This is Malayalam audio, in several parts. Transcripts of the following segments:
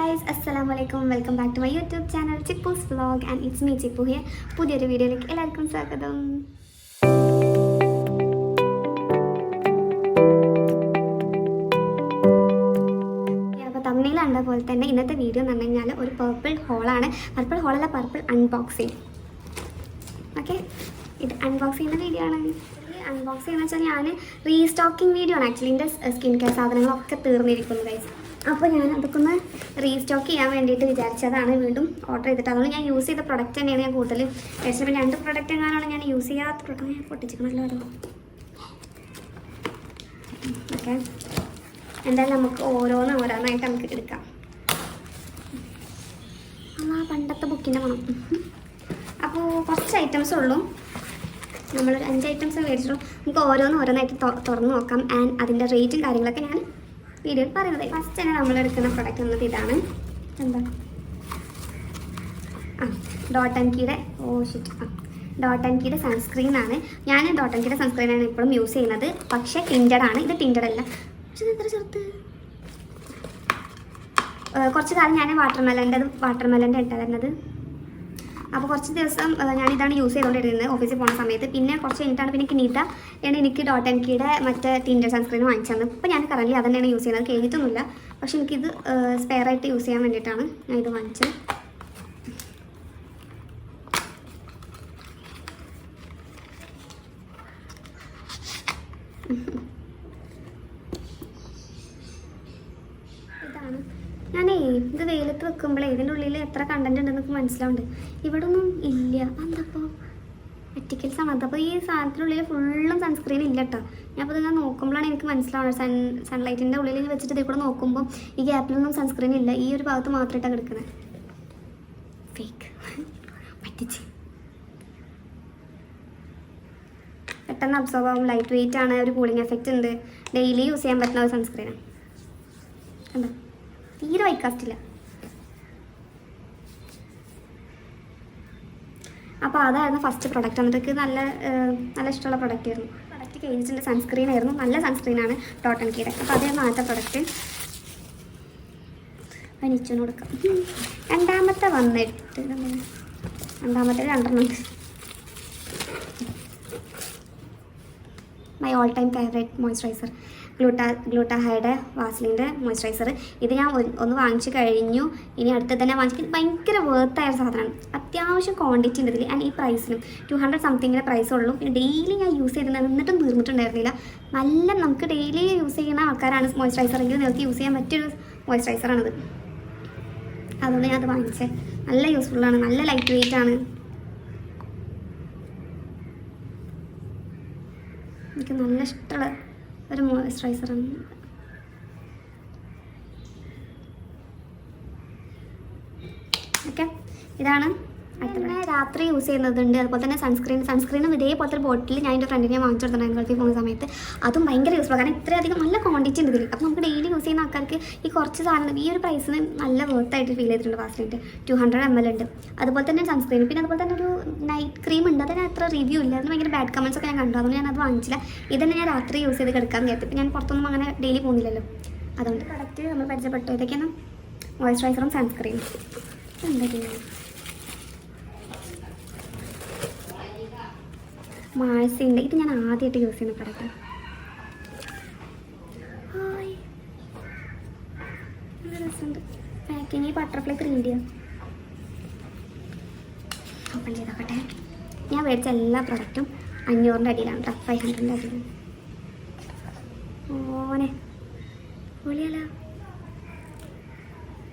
guys, assalamualaikum. Welcome back to my YouTube channel Chippu's Vlog and it's me Chippu here. പുതിയൊരു വീഡിയോയിലേക്ക് എല്ലാവർക്കും സ്വാഗതം. അപ്പോൾ തമ്മിൽ കണ്ട പോലെ തന്നെ ഇന്നത്തെ വീഡിയോ എന്ന് പറഞ്ഞു കഴിഞ്ഞാൽ ഒരു പർപ്പിൾ ഹോളാണ്. Purple unboxing. ഓക്കെ, ഇത് അൺബോക്സ് ചെയ്യുന്ന വീഡിയോ ആണ്. അൺബോക്സ് ചെയ്യുന്ന വെച്ചാൽ ഞാൻ റീസ്റ്റോക്കിംഗ് വീഡിയോ ആണ്. ആക്ച്വലി എൻ്റെ സ്കിൻ കെയർ സാധനങ്ങളൊക്കെ തീർന്നിരിക്കുന്നു ഗൈസ്. അപ്പോൾ ഞാൻ അതൊക്കെ ഒന്ന് റീസ്റ്റോക്ക് ചെയ്യാൻ വേണ്ടിയിട്ട് വിചാരിച്ചതാണ്. വീണ്ടും ഓർഡർ ചെയ്തിട്ട് അതുകൊണ്ട് ഞാൻ യൂസ് ചെയ്ത പ്രൊഡക്റ്റ് തന്നെയാണ് ഞാൻ കൂടുതൽ കഴിച്ചത്. പിന്നെ 2 പ്രൊഡക്റ്റ് എങ്ങനെയാണ് ഞാൻ യൂസ് ചെയ്യാത്ത പ്രൊഡക്റ്റ് ഞാൻ പൊട്ടിച്ചിരിക്കണമല്ലോ. അതോ ഓക്കെ, എന്തായാലും നമുക്ക് ഓരോന്നായിട്ട് നമുക്ക് എടുക്കാം. ആ പണ്ടത്തെ ബുക്കിൻ്റെ മണം. അപ്പോൾ കുറച്ച് ഐറ്റംസ് ഉള്ളൂ. നമ്മളൊരു 5 ഐറ്റംസ് മേടിച്ചിട്ടുള്ളൂ. നമുക്ക് ഓരോന്നായിട്ട് തുറന്ന് നോക്കാം. ആൻഡ് അതിൻ്റെ റേറ്റും കാര്യങ്ങളൊക്കെ ഞാൻ വീഡിയോയിൽ പറയുന്നത്. ഫസ്റ്റ് തന്നെ നമ്മൾ എടുക്കുന്ന പ്രൊഡക്റ്റ് എന്നത് ഇതാണ്. എന്താ ഡോട്ട് ആൻഡ് കീയുടെ ഡോട്ട് ആൻഡ് കീയുടെ സൺസ്ക്രീനാണ്. ഞാൻ ഡോട്ട് ആൻഡ് കീയുടെ സൺസ്ക്രീനാണ് ഇപ്പോഴും യൂസ് ചെയ്യുന്നത്. പക്ഷേ ടിൻറ്റഡ് ആണ്. ഇത് ടിൻറ്റഡ് അല്ല. പക്ഷേ ഇത് എത്ര ചെറുത്ത്. കുറച്ച് കാലം ഞാൻ വാട്ടർമെലൻ്റെ ഇട്ടാ തരുന്നത്. അപ്പോൾ കുറച്ച് ദിവസം ഞാനിതാണ് യൂസ് ചെയ്തുകൊണ്ടിരുന്നത് ഓഫീസിൽ പോകുന്ന സമയത്ത്. പിന്നെ കുറച്ച് കഴിഞ്ഞിട്ടാണ് പിന്നെ നിത എനിക്ക് ഡോട്ട് ആൻഡ് കീയുടെ മറ്റേ ടിൻറ്റഡ് സൺസ്ക്രീൻ വാങ്ങിച്ചു തന്നത്. ഇപ്പോൾ ഞാൻ കറൻറ്റ്ലി അത് തന്നെയാണ് യൂസ് ചെയ്യുന്നത്. കഴിഞ്ഞിട്ടൊന്നുമില്ല. പക്ഷേ എനിക്കിത് സ്പെയർ ആയിട്ട് യൂസ് ചെയ്യാൻ വേണ്ടിയിട്ടാണ് ഞാൻ ഇത് വാങ്ങിച്ചത്. ഇതാണ്. ഞാനേ ഇത് വെയിലത്ത് വെക്കുമ്പോഴേ ഇതിൻ്റെ ഉള്ളിൽ എത്ര കണ്ടൻറ്റ് ഉണ്ടെന്നൊക്കെ മനസ്സിലാവുന്നുണ്ട്. ഇവിടെ ഒന്നും ഇല്ല. എന്തപ്പോൾ മെറ്റിക്കൽസ് ആണ്. അതപ്പോൾ ഈ സാധനത്തിനുള്ളിൽ ഫുള്ളും സൺസ്ക്രീൻ ഇല്ല കേട്ടോ. ഞാനപ്പോൾ ഇത് ഞാൻ നോക്കുമ്പോഴാണ് എനിക്ക് മനസ്സിലാവുന്നത്. സൺലൈറ്റിൻ്റെ ഉള്ളിൽ വെച്ചിട്ട് ഇതിൽ കൂടെ നോക്കുമ്പോൾ ഈ ഗ്യാപ്പിലൊന്നും സൺസ്ക്രീൻ ഇല്ല. ഈ ഒരു ഭാഗത്ത് മാത്രമായിട്ടാണ് കിടക്കുന്നത്. ഫേക്ക് പറ്റിച്ച്. പെട്ടെന്ന് അബ്സോർബ് ആവും. ലൈറ്റ് വെയിറ്റ് ആണ്. ഒരു കൂളിംഗ് എഫക്റ്റ് ഉണ്ട്. ഡെയിലി യൂസ് ചെയ്യാൻ പറ്റുന്ന ഒരു സൺസ്ക്രീനാണ്. കണ്ടോ, തീരെ വൈക്കാസ്റ്റില്ല. അപ്പോൾ അതായിരുന്നു ഫസ്റ്റ് പ്രൊഡക്റ്റ്. എന്നിട്ട് നല്ല ഇഷ്ടമുള്ള പ്രൊഡക്റ്റ് ആയിരുന്നു. പ്രൊഡക്റ്റ് കഴിഞ്ഞിട്ടുള്ള സൺസ്ക്രീൻ ആയിരുന്നു. നല്ല സൺസ്ക്രീനാണ് ഡോട്ട് ആൻഡ് കീയുടെ. അപ്പോൾ അതായിരുന്നു ആദ്യത്തെ പ്രൊഡക്റ്റ്. അനിച്ചോന്ന് കൊടുക്കാം. രണ്ടാമത്തെ വന്നിട്ട് രണ്ടാമത്തെ 2 my all time favourite moisturiser ഗ്ലൂട്ടാഹൈഡ് വാസ്ലിൻ്റെ മോയ്സ്ചറൈസർ. ഇത് ഞാൻ ഒന്ന് വാങ്ങിച്ച് കഴിഞ്ഞു. ഇനി അടുത്ത് തന്നെ വാങ്ങിച്ചിട്ട് ഭയങ്കര വേർത്തായ സാധനമാണ്. അത്യാവശ്യം ക്വാണ്ടിറ്റി ഉണ്ട് ഇതിൽ. ആൻഡ് ഈ പ്രൈസിനും 200 സംതിങ്ങിൻ്റെ പ്രൈസ് ഉള്ളൂ. പിന്നെ ഡെയിലി ഞാൻ യൂസ് ചെയ്തിരുന്നത് എന്നിട്ടും തീർന്നിട്ടുണ്ടായിരുന്നില്ല. നല്ല നമുക്ക് ഡെയിലി യൂസ് ചെയ്യുന്ന ആൾക്കാരാണ് മോയ്സ്ചറൈസർ എങ്കിൽ നിങ്ങൾക്ക് യൂസ് ചെയ്യാൻ പറ്റിയൊരു മോയ്സ്ചറൈസറാണിത്. അതുകൊണ്ട് ഞാൻ അത് വാങ്ങിച്ചത്. നല്ല യൂസ്ഫുള്ളാണ്. നല്ല ലൈറ്റ് വെയിറ്റ് ആണ്. എനിക്ക് നല്ല ഇഷ്ടമുള്ള ഒരു മോയ്സ്ചറൈസറാണ്. ഓക്കെ, ഇതാണ്. പിന്നെ രാത്രി യൂസ് ചെയ്യുന്നതുണ്ട്. അതുപോലെ തന്നെ സൺസ്ക്രീനും ഇതേപോലത്തെ ബോട്ടിൽ ഞാൻ എൻ്റെ ഫ്രണ്ടിനെ വാങ്ങിച്ചു കൊടുത്തിട്ടുണ്ടായിരുന്നു ഗൾഫിൽ പോകുന്ന സമയത്ത്. അതും ഭയങ്കര യൂസ്ഫുൾ. കാരണം ഇത്രയധികം നല്ല ക്വാണ്ടിറ്റി ഉണ്ട് ഇതിൽ. അപ്പോൾ നമുക്ക് ഡെയിലി യൂസ് ചെയ്യുന്ന ആൾക്കാർക്ക് ഈ കുറച്ച് സാധനം ഈ ഒരു പ്രൈസിന് നല്ല വർത്തായിട്ട് ഫീൽ ചെയ്തിട്ടുണ്ട്. വാസ്ലിൻ്റെ 200 ml ഉണ്ട്. അതുപോലെ തന്നെ സൺസ്ക്രീൻ. പിന്നെ അതുപോലെ തന്നെ ഒരു നൈറ്റ് ക്രീം ഉണ്ട്. അതിന് അത്ര റിവ്യൂ ഇല്ല. അതിന് ഭയങ്കര ബാഡ് കമൻസ് ഒക്കെ ഞാൻ കണ്ടു. അതുകൊണ്ട് ഞാൻ അത് വാങ്ങിച്ചില്ല. ഇതന്നെ ഞാൻ രാത്രി യൂസ് ചെയ്ത് കിടക്കാൻ കയറ്റി. ഞാൻ പുറത്തൊന്നും അങ്ങനെ ഡെയിലി പോകുന്നില്ലല്ലോ. അതുകൊണ്ട് പ്രൊഡക്റ്റ് നമ്മൾ പരിചയപ്പെട്ടു. ഇതൊക്കെയാണ് മോയ്സ്ചറൈസറും സൺസ്ക്രീനും. എന്തൊക്കെയാണ് മാഴ്സിൻ്റെ. ഇത് ഞാൻ ആദ്യമായിട്ട് യൂസ് ചെയ്യുന്ന പ്രൊഡക്റ്റ്. നല്ല രസമുണ്ട് പാക്കിങ്. ഈ ബട്ടർഫ്ലൈ പ്രിൻ്റ് ഓപ്പൺ ചെയ്തോക്കട്ടെ. ഞാൻ മേടിച്ച എല്ലാ പ്രൊഡക്റ്റും 500-ൻ്റെ അടിയിലാണ് കേട്ടോ. 500-ൻ്റെ അടിയിലാണ്. ഓനെ പൊളിയല്ല.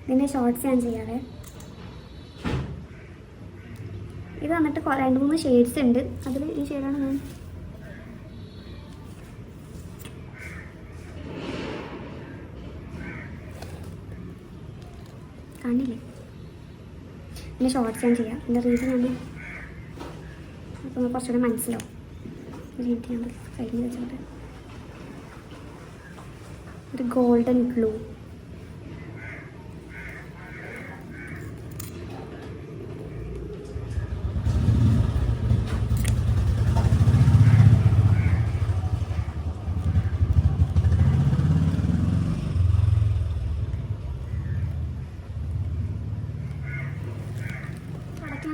ഇതിൻ്റെ ഷോർട്ട്സ് ഞാൻ ചെയ്യാവേ. ഇത് വന്നിട്ട് 2-3 ഷെയ്ഡ്സ് ഉണ്ട്. അതിൽ ഈ ഷെയ്ഡാണ് ഞാൻ കാണില്ലേ. പിന്നെ ഷോർട്ട്സ് ഞാൻ ചെയ്യാം. എൻ്റെ റീസൺ ആണ് അപ്പോൾ കുറച്ചുകൂടെ മനസ്സിലാവും. ഞാൻ കഴിഞ്ഞ് വെച്ചിട്ട് ഒരു ഗോൾഡൻ ബ്ലൂ.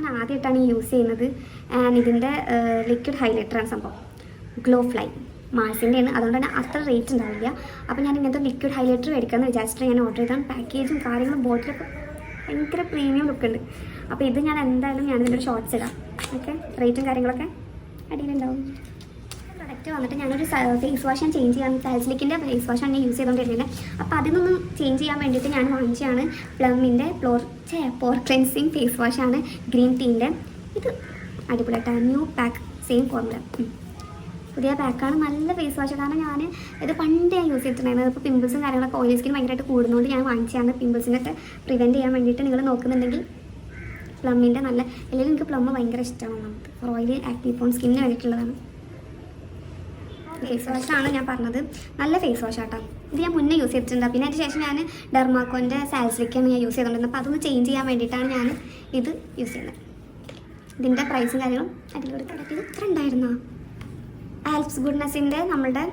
ഞാൻ ആദ്യമായിട്ടാണ് യൂസ് ചെയ്യുന്നത്. ആൻഡ് ഇതിൻ്റെ ലിക്വിഡ് ഹൈലൈറ്ററാണ് സംഭവം. ഗ്ലോ ഫ്ലൈ മാൾസിൻ്റെയാണ്, അതുകൊണ്ട് തന്നെ അത്ര റേറ്റ് ഉണ്ടാവില്ല. അപ്പോൾ ഞാൻ ഇങ്ങനത്തെ ലിക്വിഡ് ഹൈലൈറ്റർ മേടിക്കാമെന്ന് വിചാരിച്ചിട്ട് ഞാൻ ഓർഡർ ചെയ്താണ്. പാക്കേജും കാര്യങ്ങളും ബോട്ടിലൊക്കെ ഭയങ്കര പ്രീമിയം ലുക്ക് ഉണ്ട്. അപ്പോൾ ഇത് ഞാൻ എന്തായാലും ഞാനിതിൻ്റെ ഒരു ഷോർട്ട്സ് ഇടാം. ഓക്കെ, റേറ്റും കാര്യങ്ങളൊക്കെ അടിയിലുണ്ടാവും. പ്രൊഡക്റ്റ് വന്നിട്ട് ഞാനൊരു ഫേസ് വാഷ് ഞാൻ ചേഞ്ച് ചെയ്യാൻ സാൽസ്ലിക്കിൻ്റെ ഫേസ് വാഷാണ് ഞാൻ യൂസ് ചെയ്തുകൊണ്ടിരുന്നത്. അപ്പോൾ അതിൽ നിന്നും ചേഞ്ച് ചെയ്യാൻ വേണ്ടിയിട്ട് ഞാൻ വാങ്ങിച്ചതാണ് പ്ലമ്മിൻ്റെ പോർ ക്ലെൻസിങ് ഫേസ് വാഷാണ്, ഗ്രീൻ ടീൻ്റെ. ഇത് അടിപൊളിയായിട്ടാണ്. ന്യൂ പാക്ക്, സെയിം ഫോർമുല, പുതിയ പാക്കാണ്. നല്ല ഫേസ് വാഷ്. കാരണം ഞാൻ ഇത് പണ്ട് ഞാൻ യൂസ് ചെയ്തിട്ടുണ്ടായിരുന്നത്. ഇപ്പോൾ പിമ്പിൾസും കാര്യങ്ങളൊക്കെ ഓയിലി സ്കിൻ ഭയങ്കരമായിട്ട് കൂടുന്നതുകൊണ്ട് ഞാൻ വാങ്ങിച്ചതാണ്. പിമ്പിൾസിനൊക്കെ പ്രിവെൻറ്റ് ചെയ്യാൻ വേണ്ടിയിട്ട് നിങ്ങൾ നോക്കുന്നുണ്ടെങ്കിൽ പ്ലമ്മിൻ്റെ നല്ല, അല്ലെങ്കിൽ എനിക്ക് പ്ലം ഭയങ്കര ഇഷ്ടമാണ്. നമുക്ക് ഫോർ ഓയിലി ആക്റ്റീവ് ഫോൺ സ്കിന്നിന് വേണ്ടിയിട്ടുള്ളതാണ്. ഫേസ് വാഷാണ് ഞാൻ പറഞ്ഞത്. നല്ല ഫേസ് വാഷാട്ടോ. ഇത് ഞാൻ മുന്നേ യൂസ് ചെയ്തിട്ടുണ്ട്. പിന്നെ അതിന് ശേഷം ഞാൻ ഡെർമാക്കോൻ്റെ സാൽസ്ലിക്കാണ് ഞാൻ യൂസ് ചെയ്തിട്ടുണ്ടായിരുന്നത്. അപ്പോൾ അതൊന്ന് ചേഞ്ച് ചെയ്യാൻ വേണ്ടിയിട്ടാണ് ഞാൻ ഇത് യൂസ് ചെയ്യുന്നത്. ഇതിൻ്റെ പ്രൈസും കാര്യങ്ങളും അതിലൂടെ ഇത് ഇത്ര ഉണ്ടായിരുന്നോ? ആൽപ്സ് ഗുഡ്നെസ്സിൻ്റെ നമ്മളുടെ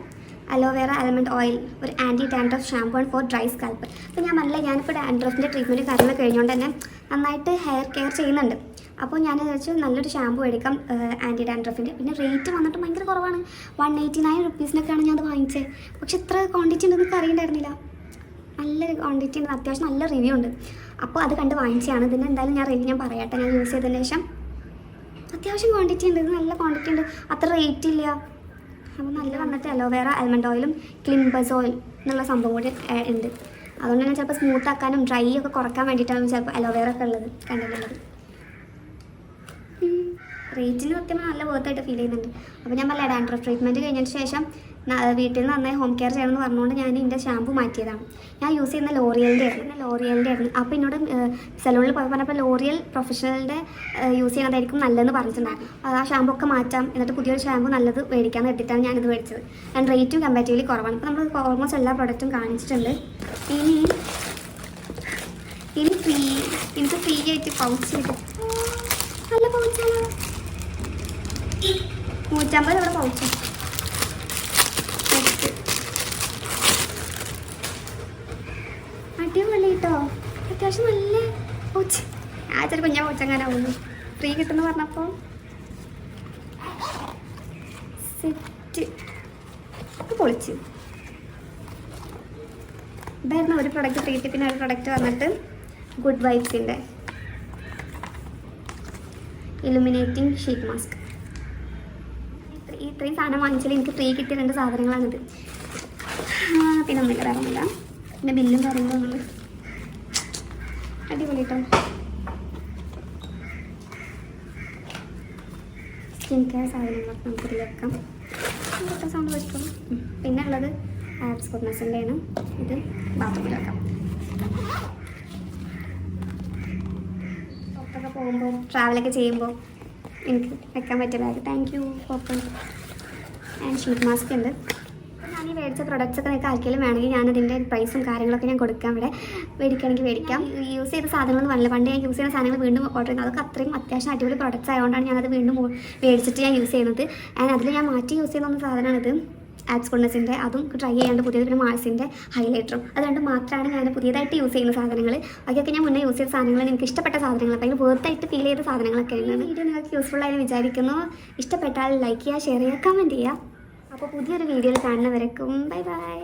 അലോവേറ ആൽമണ്ട് ഓയിൽ, ഒരു ആൻറ്റി ഡാൻഡ്രഫ് ഷാമ്പൂ ആണ് ഫോർ ഡ്രൈ സ്കാൽപ്പ്. അപ്പോൾ ഞാനിപ്പോൾ ഡാൻഡ്രഫിൻ്റെ ട്രീറ്റ്മെൻറ്റ് കാര്യങ്ങൾ കഴിഞ്ഞുകൊണ്ട് തന്നെ നന്നായിട്ട് ഹെയർ കെയർ ചെയ്യുന്നുണ്ട്. അപ്പോൾ ഞാൻ വിചാരിച്ചു നല്ലൊരു ഷാമ്പൂ എടുക്കാം ആൻറ്റി ഡാൻഡ്രഫിൻ്റെ. പിന്നെ റേറ്റ് വന്നിട്ട് ഭയങ്കര കുറവാണ്. 189 റുപ്പീസിനൊക്കെയാണ് ഞാൻ അത് വാങ്ങിച്ചത്. പക്ഷെ ഇത്ര ക്വാണ്ടിറ്റി ഉണ്ടെന്ന് എനിക്ക് അറിയണ്ടായിരുന്നില്ല. നല്ലൊരു ക്വാണ്ടിറ്റി ഉണ്ട്, അത്യാവശ്യം നല്ല റിവ്യൂ ഉണ്ട്. അപ്പോൾ അത് കണ്ട് വാങ്ങിച്ചതാണ്. ഇതിന് എന്തായാലും ഞാൻ റിവ്യൂ ഞാൻ പറയട്ടെ. ഞാൻ യൂസ് ചെയ്തതിന് ശേഷം അത്യാവശ്യം ക്വാണ്ടിറ്റി ഉണ്ട്, ഇത് നല്ല ക്വാണ്ടിറ്റി ഉണ്ട്, അത്ര റേറ്റ് ഇല്ല. അപ്പോൾ നല്ല വന്നിട്ട് അലോവേറ ആൽമണ്ട് ഓയിലും ക്ലിംബസോയിൽ എന്നുള്ള സംഭവം കൂടി ഉണ്ട്. അതുകൊണ്ട് തന്നെ ചിലപ്പോൾ സ്മൂത്ത് ആക്കാനും ഡ്രൈ ഒക്കെ കുറക്കാൻ വേണ്ടിയിട്ടാണ് ചിലപ്പോൾ അലോവേറ ഒക്കെ ഉള്ളത് കണ്ടിട്ടുള്ളത്. റേറ്റിന് സത്യം നല്ല വേർത്തായിട്ട് ഫീൽ ചെയ്യുന്നുണ്ട്. അപ്പോൾ ഞാൻ പറഞ്ഞ ഡാൻഡ്രഫ് ട്രീറ്റ്മെൻറ്റ് കഴിഞ്ഞതിന് ശേഷം വീട്ടിൽ നിന്ന് നന്നായി ഹോം കെയർ ചെയ്യണമെന്ന് പറഞ്ഞുകൊണ്ട് ഞാൻ ഇതിൻ്റെ ഷാമ്പൂ മാറ്റിയതാണ്. ഞാൻ യൂസ് ചെയ്യുന്ന ലോറിയലിൻ്റെ ആയിരുന്നു. അപ്പോൾ എന്നോട് സലൂണിൽ പോയി പറഞ്ഞപ്പോൾ ലോറിയൽ പ്രൊഫഷണലിൻ്റെ യൂസ് ചെയ്യുന്നതായിരിക്കും നല്ലതെന്ന് പറഞ്ഞിട്ടുണ്ടായിരുന്നു. ആ ഷാമ്പൂ ഒക്കെ മാറ്റാം, എന്നിട്ട് പുതിയൊരു ഷാമ്പൂ നല്ലത് മേടിക്കാമെന്ന് എടുത്തിട്ടാണ് ഞാനിത് മേടിച്ചത്. ആൻഡ് റേറ്റും കമ്പാരിറ്റീവ്ലി കുറവാണ്. അപ്പോൾ നമ്മൾ ഓൾമോസ്റ്റ് എല്ലാ പ്രോഡക്റ്റും കാണിച്ചിട്ടുണ്ട്. ഇനി ഫ്രീ ആയിട്ട് പൗച്ച് കിട്ടും. നല്ല പൗച്ചാണ്, 150 ഇവിടെ പൗച്ച്. അടിപൊളി കേട്ടോ, അത്യാവശ്യം നല്ല പൗച്ച്. ആ ചിലപ്പോൾ ഞാൻ പൗച്ചങ്ങാനാവുള്ളൂ. ഫ്രീ കിട്ടുമെന്ന് പറഞ്ഞപ്പോൾ സെറ്റ് പൊളിച്ച്. ഇതായിരുന്നു ഒരു പ്രൊഡക്റ്റ് ഫ്രീ. പിന്നെ ഒരു പ്രൊഡക്റ്റ് വന്നിട്ട് ഗുഡ് വൈബ്സിൻ്റെ ഇലുമിനേറ്റിംഗ് ഷീറ്റ് മാസ്ക്. ഇത്രയും സാധനം വാങ്ങിച്ചാൽ എനിക്ക് ഫ്രീ കിട്ടിയ 2 സാധനങ്ങളാണിത്. പിന്നെ ഒന്നുമില്ല, വേറെ ഒന്നുമില്ല. പിന്നെ ബില്ലും കാര്യങ്ങളൊന്നുമില്ല. അടിപൊളി കേട്ടോ. സ്കിൻ കെയർ സാധനങ്ങളൊക്കെ നമുക്കിതിൽ വെക്കാം. സൗണ്ട് വെച്ചിട്ടുള്ളൂ. പിന്നെ ഉള്ളത് ആൽപ്സ് ഗുഡ്നെസ്സിൻ്റെയാണ്. ഇത് ബാത്റൂമിൽ വെക്കാം. പുറത്തൊക്കെ പോകുമ്പോൾ ട്രാവലൊക്കെ ചെയ്യുമ്പോൾ എനിക്ക് വെക്കാൻ പറ്റിയ bag. Thank you open. And sheet mask ഉണ്ട്. ഞാൻ ഈ മേടിച്ച പ്രൊഡക്ട്സൊക്കെ നിങ്ങൾക്ക് ആർക്കെങ്കിലും വേണമെങ്കിൽ ഞാനതിൻ്റെ പ്രൈസും കാര്യങ്ങളൊക്കെ ഞാൻ കൊടുക്കാം. ഇവിടെ മേടിക്കുകയാണെങ്കിൽ മേടിക്കാം. യൂസ് ചെയ്ത സാധനങ്ങളൊന്നും വന്നില്ല. പണ്ട് ഞാൻ യൂസ് ചെയ്യുന്ന സാധനങ്ങൾ വീണ്ടും ഓർഡർ ചെയ്യുന്നത്. അതൊക്കെ അത്രയും അത്യാവശ്യം അടിപൊളി പ്രൊഡക്ട്സ് ആയതുകൊണ്ടാണ് ഞാനത് വീണ്ടും മേടിച്ചിട്ട് ഞാൻ യൂസ് ചെയ്യുന്നത്. ആൻഡ് അതിൽ ഞാൻ മാറ്റി യൂസ് ചെയ്യുന്ന സാധനമാണിത്, ആൽപ്സ് ഗുഡ്നെസ്സിൻ്റെ. അതും ട്രൈ ചെയ്യാണ്ട് പുതിയത്. പിന്നെ മാൾസിൻ്റെ ഹൈലൈറ്ററും. അത് രണ്ടും മാത്രമാണ് ഞാൻ പുതിയതായിട്ട് യൂസ് ചെയ്യുന്ന സാധനങ്ങൾ. ബാക്കിയൊക്കെ ഞാൻ മുന്നേ യൂസ് ചെയ്ത സാധനങ്ങൾ, എനിക്ക് ഇഷ്ടപ്പെട്ട സാധനങ്ങൾ, അപ്പോൾ അതിന് വേർത്തായിട്ട് ഫീൽ ചെയ്ത സാധനങ്ങളൊക്കെയാണ്. വീഡിയോ നിങ്ങൾക്ക് യൂസ്ഫുൾ ആയി വിചാരിക്കുന്നു. ഇഷ്ടപ്പെട്ടാൽ ലൈക്ക് ചെയ്യുക, ഷെയർ ചെയ്യുക, കമൻറ്റ് ചെയ്യുക. അപ്പോൾ പുതിയൊരു വീഡിയോയിൽ കാണുന്നവരേക്കും ബൈ ബൈ.